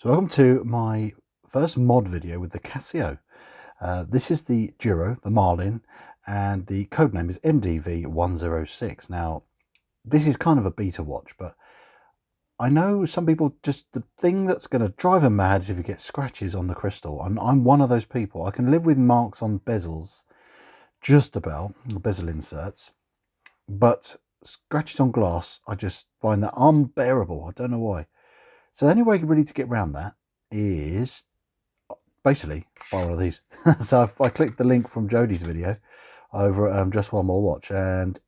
So welcome to my first mod video with the Casio. This is the Duro, the Marlin, and the code name is MDV-106. Now, this is kind of a beta watch, but I know some people, just the thing that's going to drive them mad is if you get scratches on the crystal. And I'm one of those people. I can live with marks on bezels, just about, bezel inserts, but scratches on glass, I just find that unbearable. I don't know why. So the only way really to get around that is basically buy one of these. So if I clicked the link from Jody's video over at Just One More Watch, and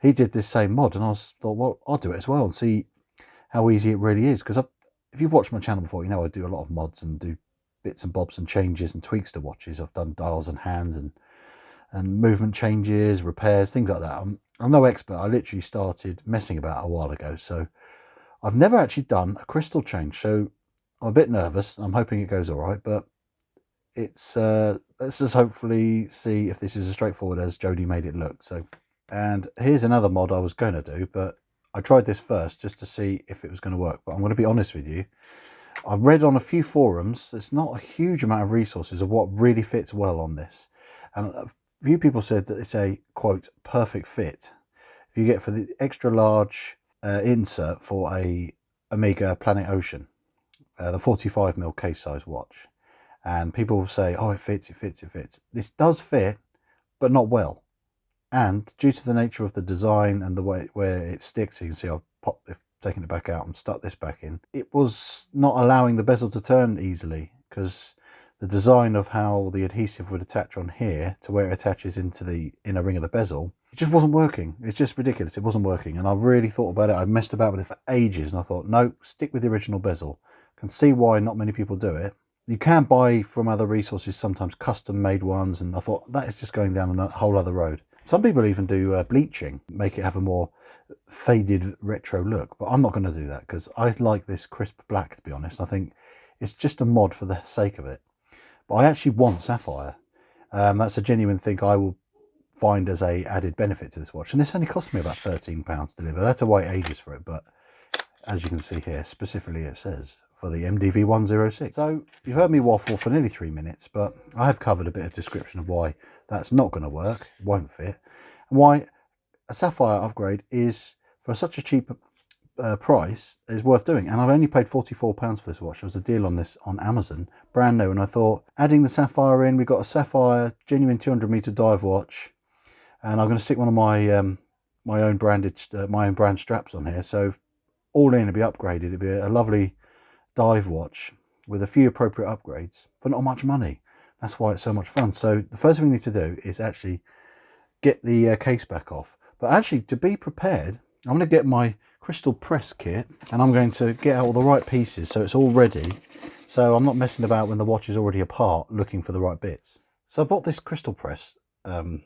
he did this same mod, and I thought, well, I'll do it as well and see how easy it really is. Because if you've watched my channel before, you know I do a lot of mods and do bits and bobs and changes and tweaks to watches. I've done dials and hands and movement changes, repairs, things like that. I'm no expert. I literally started messing about a while ago, so I've never actually done a crystal change, so I'm a bit nervous. I'm hoping it goes all right, but it's let's just hopefully see if this is as straightforward as Jody made it look. So, and here's another mod I was going to do, but I tried this first just to see if it was going to work. But I'm going to be honest with you, I've read on a few forums, there's not a huge amount of resources of what really fits well on this, and a few people said that it's a quote perfect fit if you get for the extra large insert for a Omega Planet Ocean, the 45mm case size watch. And people will say, oh, it fits, it fits, it fits. This does fit, but not well. And due to the nature of the design and the way where it sticks, you can see I've taken it back out and stuck this back in. It was not allowing the bezel to turn easily because the design of how the adhesive would attach on here to where it attaches into the inner ring of the bezel, it just wasn't working. It's just ridiculous. It wasn't working. And I really thought about it. I messed about with it for ages, and I thought, no, stick with the original bezel. Can see why not many people do it. You can buy from other resources sometimes custom made ones, and I thought that is just going down a whole other road. Some people even do bleaching, make it have a more faded retro look, but I'm not going to do that because I like this crisp black, to be honest. I think it's just a mod for the sake of it. But I actually want sapphire. That's a genuine thing I will find as a added benefit to this watch, and this only cost me about £13 to deliver. I had to wait ages for it, but as you can see here, specifically it says for the MDV-106. So you've heard me waffle for nearly 3 minutes, but I have covered a bit of description of why that's not going to work, won't fit, and why a sapphire upgrade is, for such a cheap price, is worth doing. And I've only paid £44 for this watch. There was a deal on this on Amazon, brand new, and I thought, adding the sapphire in, we've got a sapphire genuine 200-meter dive watch, and I'm going to stick one of my my own brand straps on here. So all in, it'd be upgraded. It'd be a lovely dive watch with a few appropriate upgrades for not much money. That's why it's so much fun. So the first thing we need to do is actually get the case back off. But actually, to be prepared, I'm going to get my crystal press kit, and I'm going to get out all the right pieces so it's all ready, so I'm not messing about when the watch is already apart looking for the right bits. So I bought this crystal press, it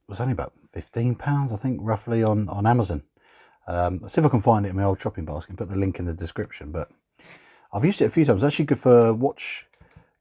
was only about £15 I think, roughly, on Amazon. Let's see if I can find it in my old shopping basket, put the link in the description. But I've used it a few times. It's actually good for watch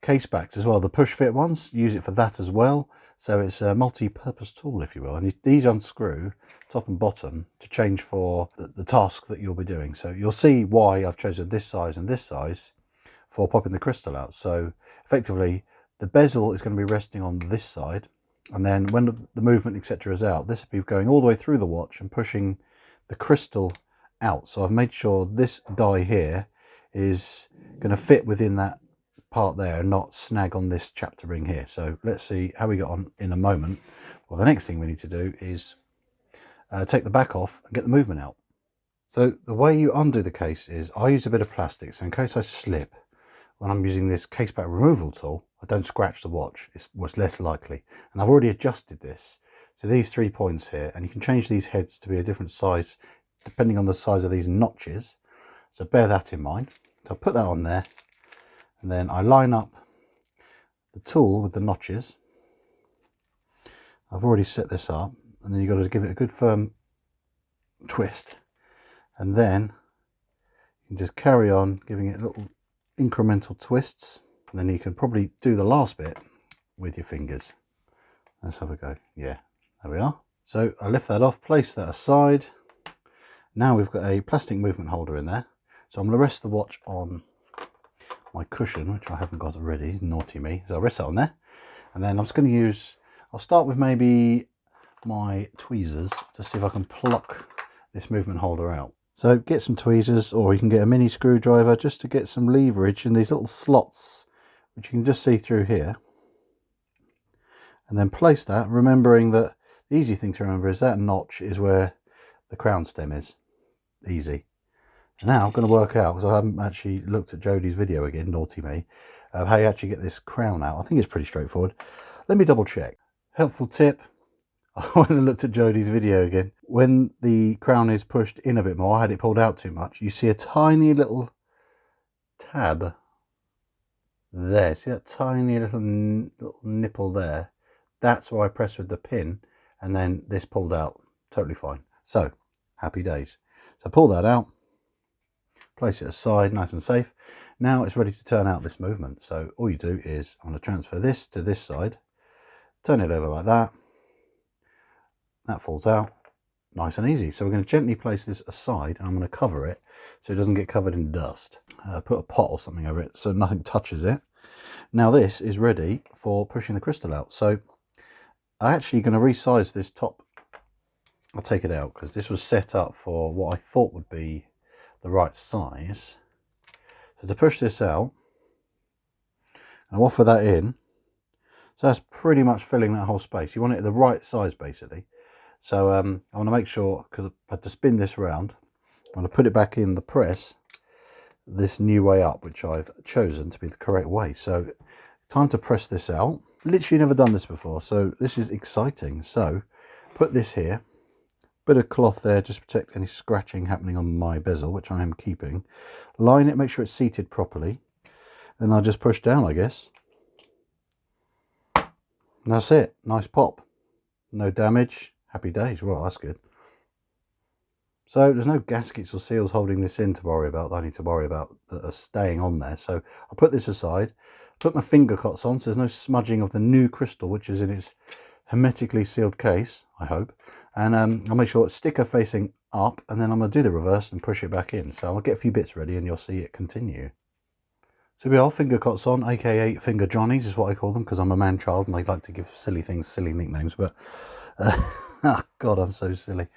case backs as well, the push fit ones. Use it for that as well. So it's a multi-purpose tool, if you will, and these unscrew top and bottom to change for the task that you'll be doing. So you'll see why I've chosen this size and this size for popping the crystal out. So effectively the bezel is going to be resting on this side, and then when the movement etc is out, this will be going all the way through the watch and pushing the crystal out. So I've made sure this die here is going to fit within that part there and not snag on this chapter ring here. So let's see how we got on in a moment. Well, the next thing we need to do is take the back off and get the movement out. So the way you undo the case is, I use a bit of plastic, so in case I slip when I'm using this case back removal tool, I don't scratch the watch. It's what's less likely. And I've already adjusted this. So these 3 points here, and you can change these heads to be a different size depending on the size of these notches. So bear that in mind. So I put that on there, and then I line up the tool with the notches. I've already set this up, and then you've got to give it a good firm twist, and then you can just carry on giving it little incremental twists, and then you can probably do the last bit with your fingers. Let's have a go. Yeah, there we are. So I lift that off, place that aside. Now we've got a plastic movement holder in there, so I'm going to rest the watch on my cushion, which I haven't got ready, naughty me. So I'll rest that on there. And then I'm just going to use, I'll start with maybe my tweezers to see if I can pluck this movement holder out. So get some tweezers, or you can get a mini screwdriver just to get some leverage in these little slots, which you can just see through here. And then place that, remembering that the easy thing to remember is that notch is where the crown stem is. Easy. So now I'm going to work out, because I haven't actually looked at Jody's video again, naughty me, how you actually get this crown out. I think it's pretty straightforward. Let me double check. Helpful tip. I went and looked at Jody's video again. When the crown is pushed in a bit more, I had it pulled out too much. You see a tiny little tab there. See that tiny little nipple there? That's where I pressed with the pin, and then this pulled out. Totally fine. So, happy days. So pull that out, place it aside, nice and safe. Now it's ready to turn out this movement. So all you do is, I'm going to transfer this to this side, turn it over like that. That falls out, nice and easy. So we're going to gently place this aside, and I'm going to cover it so it doesn't get covered in dust. Put a pot or something over it so nothing touches it. Now this is ready for pushing the crystal out. So I'm actually going to resize this top. I'll take it out because this was set up for what I thought would be the right size. So to push this out, I'll offer that in. So that's pretty much filling that whole space. You want it the right size basically. So I want to make sure, because I had to spin this around, I'm going to put it back in the press this new way up, which I've chosen to be the correct way. So time to press this out. Literally never done this before, so this is exciting. So put this here, bit of cloth there just to protect any scratching happening on my bezel, which I am keeping. Line it, make sure it's seated properly. Then I'll just push down, I guess. And that's it. Nice pop. No damage. Happy days. Well, that's good. So there's no gaskets or seals holding this in to worry about. I need to worry about that are staying on there. So I'll put this aside, put my finger cots on so there's no smudging of the new crystal, which is in its hermetically sealed case, I hope. And I'll make sure it's sticker facing up, and then I'm going to do the reverse and push it back in. So I'll get a few bits ready and you'll see it continue. So we are finger cots on, aka finger johnnies is what I call them, because I'm a man child and I like to give silly things silly nicknames. But oh God, I'm so silly.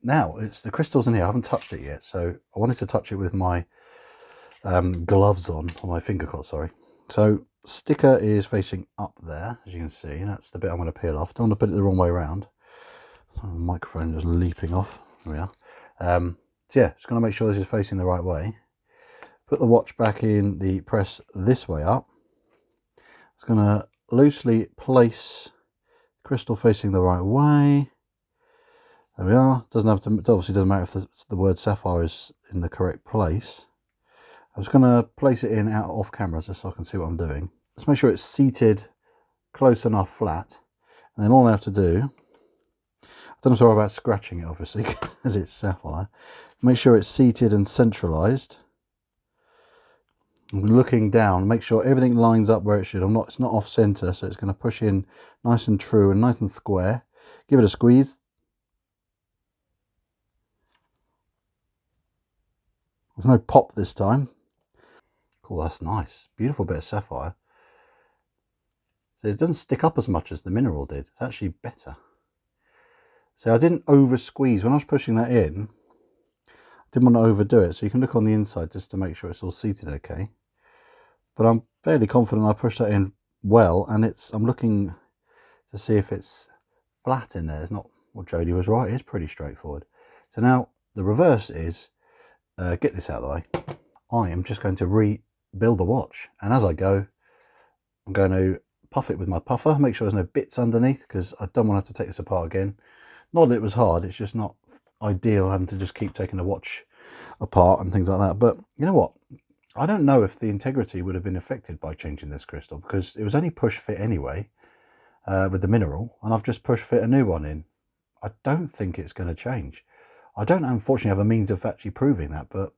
Now it's the crystals in here. I haven't touched it yet, so I wanted to touch it with my gloves on, or my finger cots, sorry. So sticker is facing up there, as you can see. That's the bit I'm going to peel off. Don't want to put it the wrong way around. So the microphone just leaping off. There we are. So yeah, just going to make sure this is facing the right way. Put the watch back in the press this way up. It's going to loosely place crystal facing the right way. There we are. Doesn't have to, it obviously doesn't matter if the word sapphire is in the correct place. I'm just going to place it in out off camera just so I can see what I'm doing. Let's make sure it's seated close enough flat. And then all I have to do, I don't have to worry about scratching it obviously because it's sapphire. Make sure it's seated and centralized. I'm looking down, make sure everything lines up where it should. It's not off center, so it's going to push in nice and true and nice and square. Give it a squeeze. There's no pop this time. Cool, that's nice. Beautiful bit of sapphire. So it doesn't stick up as much as the mineral did. It's actually better. So I didn't over squeeze. When I was pushing that in, I didn't want to overdo it. So you can look on the inside just to make sure it's all seated okay. But I'm fairly confident I pushed that in well, and I'm looking to see if it's flat in there. It's not, well, Jody was right, it's pretty straightforward. So now the reverse is, get this out of the way. I am just going to rebuild the watch, and as I go, I'm going to puff it with my puffer, make sure there's no bits underneath, because I don't want to have to take this apart again. Not that it was hard, it's just not ideal having to just keep taking the watch apart and things like that. But you know what? I don't know if the integrity would have been affected by changing this crystal, because it was only push fit anyway with the mineral, and I've just push fit a new one in. I don't think it's going to change. I don't unfortunately have a means of actually proving that, but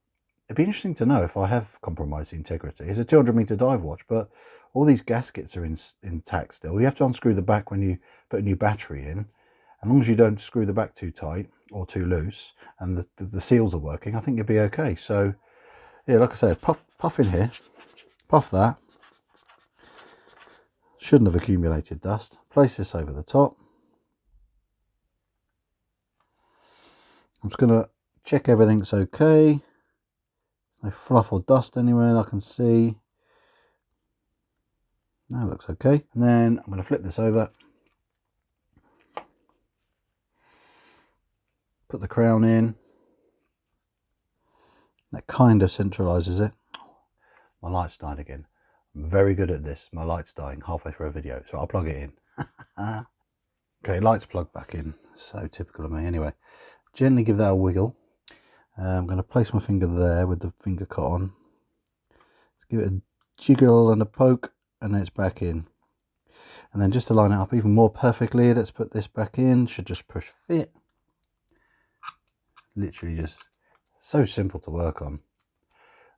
it'd be interesting to know if I have compromised the integrity. It's a 200-meter dive watch, but all these gaskets are intact still. You have to unscrew the back when you put a new battery in. As long as you don't screw the back too tight or too loose and the seals are working, I think you'll be okay. So Yeah, like I said, puff in here, puff that. Shouldn't have accumulated dust. Place this over the top. I'm just going to check everything's okay. No fluff or dust anywhere I can see. That looks okay. And then I'm going to flip this over. Put the crown in. That kind of centralises it. My light's died again. I'm very good at this. My light's dying halfway through a video, so I'll plug it in. Okay, light's plugged back in. So typical of me. Anyway, gently give that a wiggle. I'm going to place my finger there with the finger cut on. Give it a jiggle and a poke, and then it's back in. And then just to line it up even more perfectly, let's put this back in. Should just push fit. Literally just so simple to work on.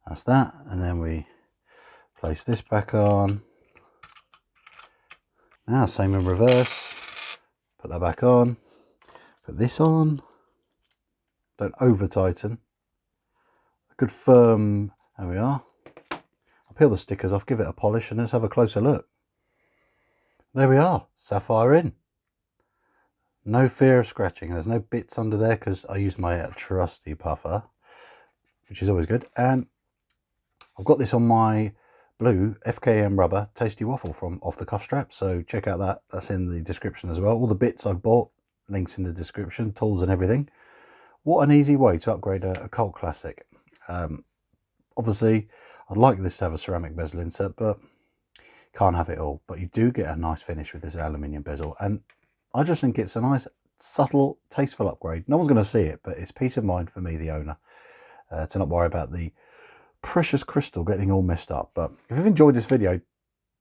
That's that. And then we place this back on. Now same in reverse. Put that back on. Put this on. Don't over tighten. A good firm, there we are. I'll peel the stickers off, give it a polish, and let's have a closer look. There we are, sapphire in. No fear of scratching. There's no bits under there because I used my trusty puffer, which is always good. And I've got this on my blue FKM rubber tasty waffle from Off the Cuff strap, so check out that. That's in the description as well. All the bits I've bought, links in the description, tools and everything. What an easy way to upgrade a cult classic. Obviously I'd like this to have a ceramic bezel insert, but can't have it all. But you do get a nice finish with this aluminium bezel, and I just think it's a nice, subtle, tasteful upgrade. No one's going to see it, but it's peace of mind for me, the owner, to not worry about the precious crystal getting all messed up. But if you've enjoyed this video,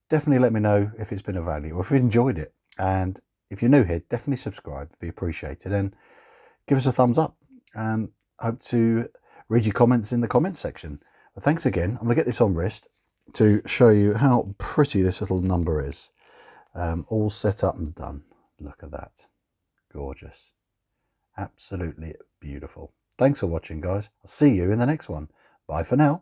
definitely let me know if it's been of value or if you enjoyed it. And if you're new here, definitely subscribe. It'd be appreciated. And give us a thumbs up. And hope to read your comments in the comments section. But thanks again. I'm going to get this on wrist to show you how pretty this little number is. All set up and done. Look at that. Gorgeous. Absolutely beautiful. Thanks for watching, guys. I'll see you in the next one. Bye for now.